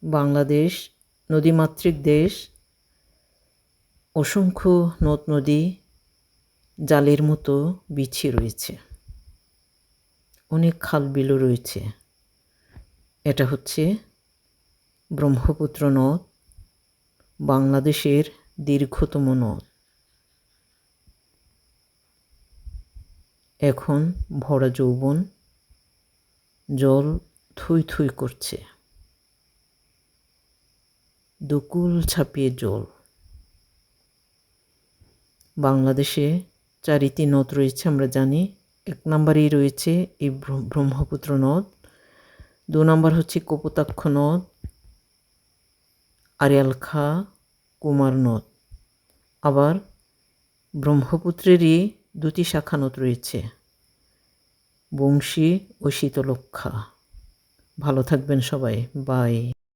বাংলাদেশ নদীমাতৃক দেশ। অসংখ্য নদ নদী জালের মতো বিছিয়ে রয়েছে, অনেক খাল বিলও রয়েছে। এটা হচ্ছে ব্রহ্মপুত্র নদ, বাংলাদেশের দীর্ঘতম নদ। এখন ভরা যৌবন, জল থই থই করছে, দুকুল ছাপিয়ে জল। বাংলাদেশে 4টি নদ রয়েছে আমরা জানি। 1 নম্বরেই রয়েছে এই ব্রহ্মপুত্র নদ, 2 নম্বর হচ্ছে কপোতাক্ষ নদ, আড়িয়াল খাঁ, কুমার নদ। আবার ব্রহ্মপুত্রেরই 2টি শাখা নদ রয়েছে, বংশী ও শীতলক্ষ্যা। ভালো থাকবেন সবাই, বাই।